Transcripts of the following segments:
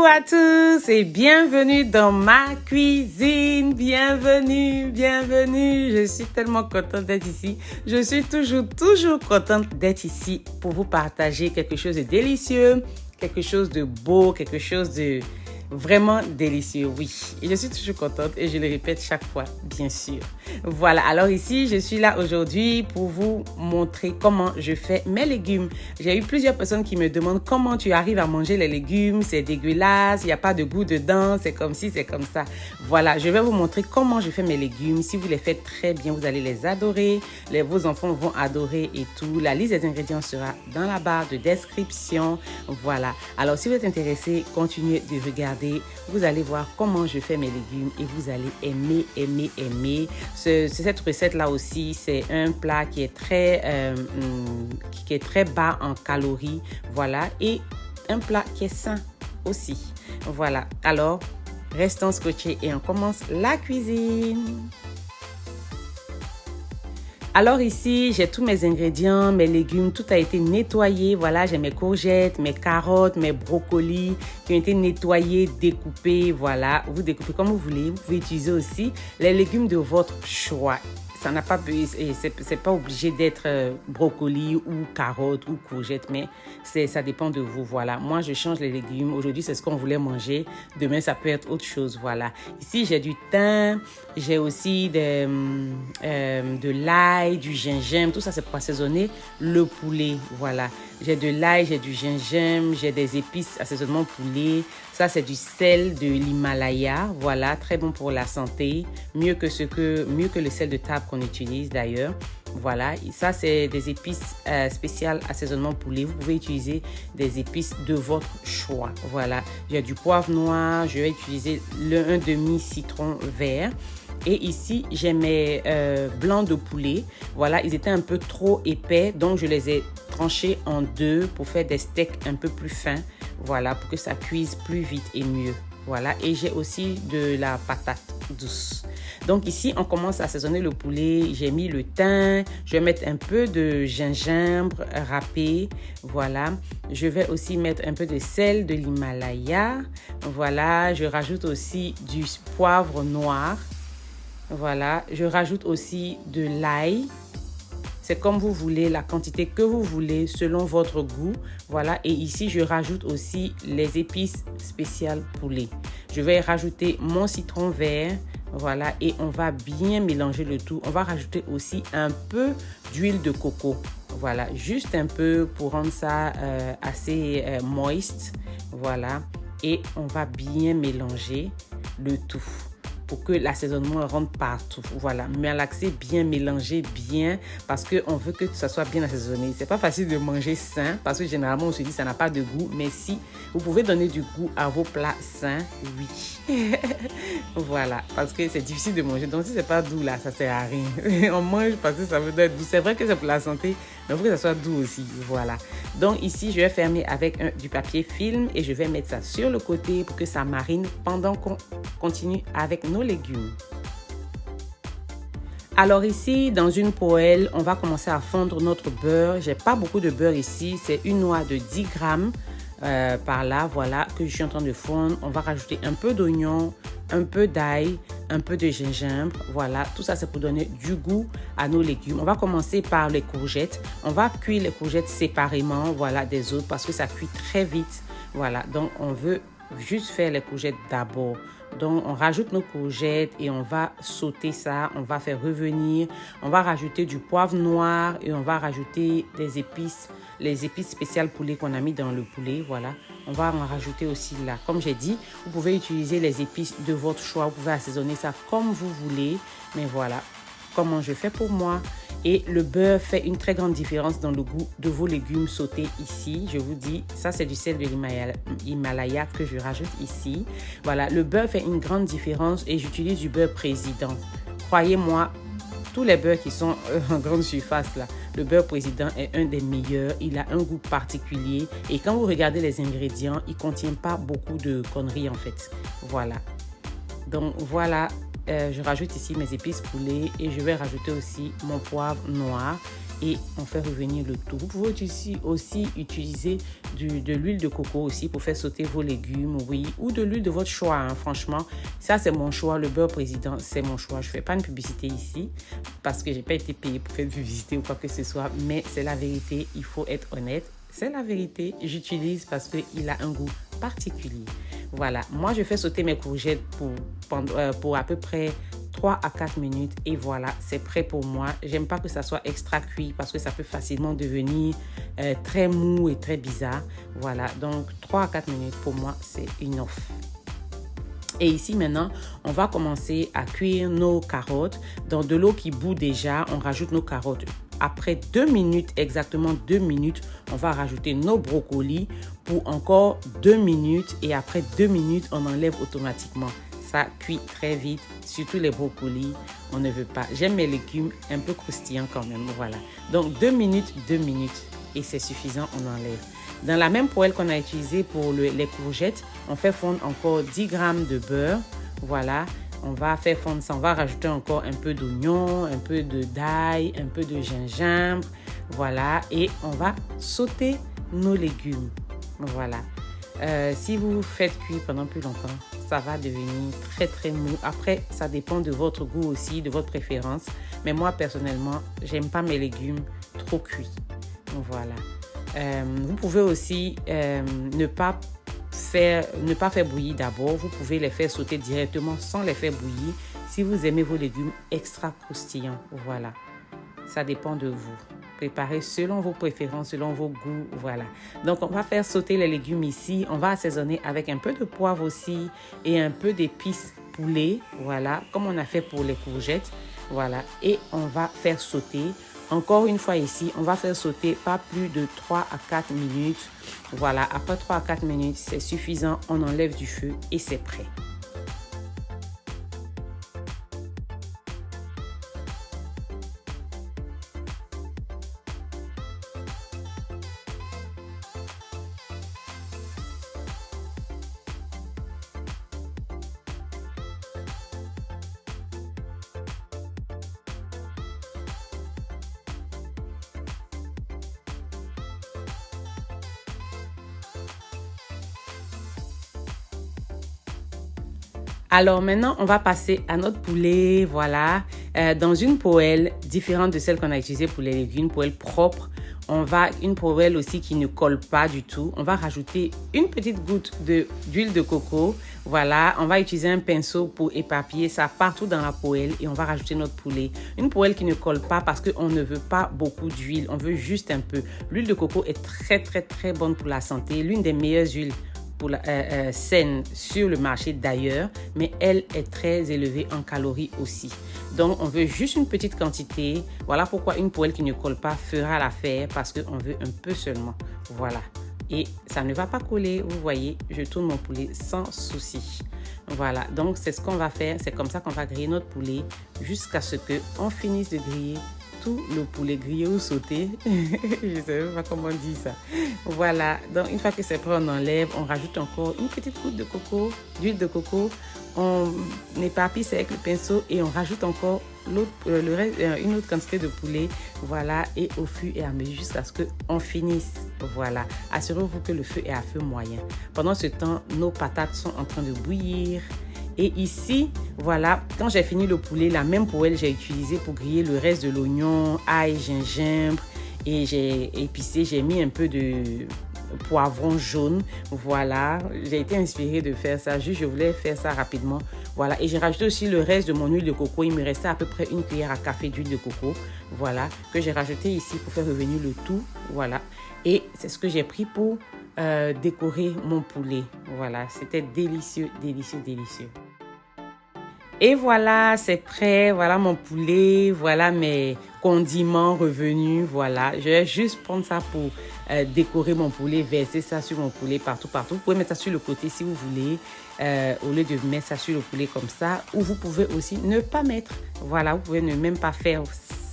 à tous et bienvenue dans ma cuisine. Bienvenue. Je suis tellement contente d'être ici. Je suis toujours contente d'être ici pour vous partager quelque chose de délicieux, quelque chose de beau, quelque chose de vraiment délicieux, oui. Et je suis toujours contente et je le répète chaque fois, bien sûr. Voilà, alors ici, je suis là aujourd'hui pour vous montrer comment je fais mes légumes. J'ai eu plusieurs personnes qui me demandent comment tu arrives à manger les légumes, c'est dégueulasse, il n'y a pas de goût dedans, c'est comme ci, c'est comme ça. Voilà, je vais vous montrer comment je fais mes légumes. Si vous les faites très bien, vous allez les adorer. Vos enfants vont adorer et tout. La liste des ingrédients sera dans la barre de description. Voilà, alors si vous êtes intéressé, continuez de regarder. Vous allez voir comment je fais mes légumes et vous allez aimer. Cette recette-là aussi, c'est un plat qui est très bas en calories. Voilà, et un plat qui est sain aussi. Voilà, alors restons scotchés et on commence la cuisine. Alors ici, j'ai tous mes ingrédients, mes légumes, tout a été nettoyé. Voilà, j'ai mes courgettes, mes carottes, mes brocolis qui ont été nettoyés, découpés. Voilà, vous découpez comme vous voulez. Vous pouvez utiliser aussi les légumes de votre choix. Ça n'a pas, c'est pas obligé d'être brocoli ou carottes ou courgettes, mais ça dépend de vous. Voilà, moi je change les légumes. Aujourd'hui c'est ce qu'on voulait manger. Demain ça peut être autre chose. Voilà. Ici j'ai du thym, j'ai aussi de l'ail, du gingembre. Tout ça c'est pour assaisonner le poulet. Voilà. J'ai de l'ail, j'ai du gingembre, j'ai des épices assaisonnement poulet. Ça, c'est du sel de l'Himalaya. Voilà, très bon pour la santé. Mieux que le sel de table qu'on utilise d'ailleurs. Voilà, ça, c'est des épices spéciales assaisonnement poulet. Vous pouvez utiliser des épices de votre choix. Voilà, j'ai du poivre noir. Je vais utiliser un demi-citron vert. Et ici, j'ai mes blancs de poulet. Voilà, ils étaient un peu trop épais, donc je les ai tranchés en deux pour faire des steaks un peu plus fins. Voilà, pour que ça cuise plus vite et mieux. Voilà, et j'ai aussi de la patate douce. Donc ici, on commence à assaisonner le poulet. J'ai mis le thym. Je vais mettre un peu de gingembre râpé. Voilà, je vais aussi mettre un peu de sel de l'Himalaya. Voilà, je rajoute aussi du poivre noir. Voilà, je rajoute aussi de l'ail. C'est comme vous voulez, la quantité que vous voulez selon votre goût. Voilà, et ici, je rajoute aussi les épices spéciales poulet. Je vais rajouter mon citron vert. Voilà, et on va bien mélanger le tout. On va rajouter aussi un peu d'huile de coco. Voilà, juste un peu pour rendre ça assez moist. Voilà, et on va bien mélanger le tout pour que l'assaisonnement rentre partout. Voilà, malaxer bien, mélanger bien parce qu'on veut que ça soit bien assaisonné. C'est pas facile de manger sain parce que généralement on se dit ça n'a pas de goût, mais si vous pouvez donner du goût à vos plats sains, oui. Voilà, parce que c'est difficile de manger. Donc si c'est pas doux là, ça sert à rien. On mange parce que ça veut être doux. C'est vrai que c'est pour la santé, mais il faut que ça soit doux aussi. Voilà. Donc ici, je vais fermer avec du papier film et je vais mettre ça sur le côté pour que ça marine pendant qu'on continue avec nos légumes. Alors ici, dans une poêle, on va commencer à fondre notre beurre. J'ai pas beaucoup de beurre ici, c'est une noix de 10 grammes par là, voilà, que je suis en train de fondre. On va rajouter un peu d'oignon, un peu d'ail, un peu de gingembre. Voilà, tout ça c'est pour donner du goût à nos légumes. On va commencer par les courgettes. On va cuire les courgettes séparément, voilà, des autres parce que ça cuit très vite. Voilà, donc on veut juste faire les courgettes d'abord. Donc, on rajoute nos courgettes et on va sauter ça. On va faire revenir. On va rajouter du poivre noir et on va rajouter des épices, les épices spéciales poulet qu'on a mis dans le poulet. Voilà, on va en rajouter aussi là. Comme j'ai dit, vous pouvez utiliser les épices de votre choix. Vous pouvez assaisonner ça comme vous voulez. Mais voilà comment je fais pour moi. Et le beurre fait une très grande différence dans le goût de vos légumes sautés ici. Je vous dis, ça c'est du sel de l'Himalaya que je rajoute ici. Voilà, le beurre fait une grande différence et j'utilise du beurre président. Croyez-moi, tous les beurres qui sont en grande surface là, le beurre président est un des meilleurs. Il a un goût particulier et quand vous regardez les ingrédients, il ne contient pas beaucoup de conneries en fait. Voilà. Donc voilà. Je rajoute ici mes épices poulet et je vais rajouter aussi mon poivre noir et on fait revenir le tout. Vous pouvez aussi utiliser de l'huile de coco aussi pour faire sauter vos légumes, oui, ou de l'huile de votre choix, hein. Franchement, ça c'est mon choix. Le beurre président, c'est mon choix. Je ne fais pas une publicité ici parce que je n'ai pas été payée pour faire une publicité ou quoi que ce soit, mais c'est la vérité, il faut être honnête. C'est la vérité, j'utilise parce qu'il a un goût particulier. Voilà, moi je fais sauter mes courgettes pour à peu près 3 à 4 minutes et voilà, c'est prêt pour moi. J'aime pas que ça soit extra cuit parce que ça peut facilement devenir très mou et très bizarre. Voilà, donc 3 à 4 minutes pour moi, c'est enough. Et ici maintenant, on va commencer à cuire nos carottes. Dans de l'eau qui bout déjà, on rajoute nos carottes. Après 2 minutes, exactement 2 minutes, on va rajouter nos brocolis pour encore 2 minutes. Et après 2 minutes, on enlève automatiquement. Ça cuit très vite, surtout les brocolis, on ne veut pas. J'aime mes légumes un peu croustillants quand même, voilà. Donc 2 minutes et c'est suffisant, on enlève. Dans la même poêle qu'on a utilisée pour les courgettes, on fait fondre encore 10 grammes de beurre, voilà. On va faire fondre ça, on va rajouter encore un peu d'oignon, un peu d'ail, un peu de gingembre, voilà. Et on va sauter nos légumes, voilà. Si vous faites cuire pendant plus longtemps, ça va devenir très très mou. Après, ça dépend de votre goût aussi, de votre préférence. Mais moi, personnellement, j'aime pas mes légumes trop cuits. Voilà. Vous pouvez aussi ne pas faire bouillir d'abord. Vous pouvez les faire sauter directement sans les faire bouillir. Si vous aimez vos légumes extra croustillants, voilà. Ça dépend de vous. Préparez selon vos préférences, selon vos goûts, voilà. Donc, on va faire sauter les légumes ici. On va assaisonner avec un peu de poivre aussi et un peu d'épices poulet, voilà, comme on a fait pour les courgettes, voilà. Et on va faire sauter. Encore une fois ici, on va faire sauter pas plus de 3 à 4 minutes. Voilà, après 3 à 4 minutes, c'est suffisant. On enlève du feu et c'est prêt. Alors maintenant, on va passer à notre poulet, voilà, dans une poêle différente de celle qu'on a utilisée pour les légumes, une poêle propre. Une poêle aussi qui ne colle pas du tout. On va rajouter une petite goutte d'huile de coco. Voilà, on va utiliser un pinceau pour éparpiller ça partout dans la poêle et on va rajouter notre poulet. Une poêle qui ne colle pas parce qu'on ne veut pas beaucoup d'huile, on veut juste un peu. L'huile de coco est très très très bonne pour la santé, l'une des meilleures huiles saine sur le marché d'ailleurs, mais elle est très élevée en calories aussi. Donc, on veut juste une petite quantité. Voilà pourquoi une poêle qui ne colle pas fera l'affaire parce qu'on veut un peu seulement. Voilà. Et ça ne va pas coller. Vous voyez, je tourne mon poulet sans souci. Voilà. Donc, c'est ce qu'on va faire. C'est comme ça qu'on va griller notre poulet jusqu'à ce qu'on finisse de griller tout le poulet grillé ou sauté. Je ne sais pas comment on dit ça. Voilà. Donc, une fois que c'est prêt, on enlève. On rajoute encore une petite goutte de coco, d'huile de coco. On éparpille ça avec le pinceau et on rajoute encore une autre quantité de poulet. Voilà. Et au fur et à mesure jusqu'à ce qu'on finisse. Voilà. Assurez-vous que le feu est à feu moyen. Pendant ce temps, nos patates sont en train de bouillir. Et ici, voilà, quand j'ai fini le poulet, la même poêle, j'ai utilisé pour griller le reste de l'oignon, ail, gingembre. Et j'ai épicé, j'ai mis un peu de poivron jaune. Voilà, j'ai été inspirée de faire ça. Juste, je voulais faire ça rapidement. Voilà, et j'ai rajouté aussi le reste de mon huile de coco. Il me restait à peu près une cuillère à café d'huile de coco. Voilà, que j'ai rajouté ici pour faire revenir le tout. Voilà, et c'est ce que j'ai pris pour décorer mon poulet. Voilà, c'était délicieux, délicieux, délicieux. Et voilà, c'est prêt. Voilà mon poulet. Voilà mes condiments revenus. Voilà, je vais juste prendre ça pour décorer mon poulet, verser ça sur mon poulet partout, partout. Vous pouvez mettre ça sur le côté si vous voulez, au lieu de mettre ça sur le poulet comme ça. Ou vous pouvez aussi ne pas mettre. Voilà, vous pouvez ne même pas faire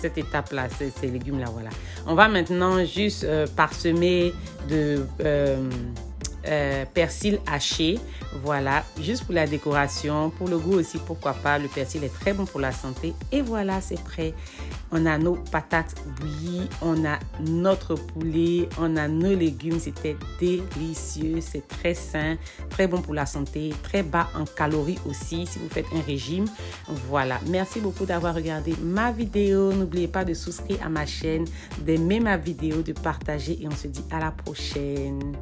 cette étape-là, ces légumes-là, voilà. On va maintenant juste parsemer de persil haché, voilà, juste pour la décoration, pour le goût aussi, pourquoi pas. Le persil est très bon pour la santé et voilà, c'est prêt. On a nos patates bouillies, on a notre poulet, on a nos légumes. C'était délicieux, c'est très sain, très bon pour la santé, très bas en calories aussi si vous faites un régime. Voilà, merci beaucoup d'avoir regardé ma vidéo. N'oubliez pas de souscrire à ma chaîne, d'aimer ma vidéo, de partager et on se dit à la prochaine.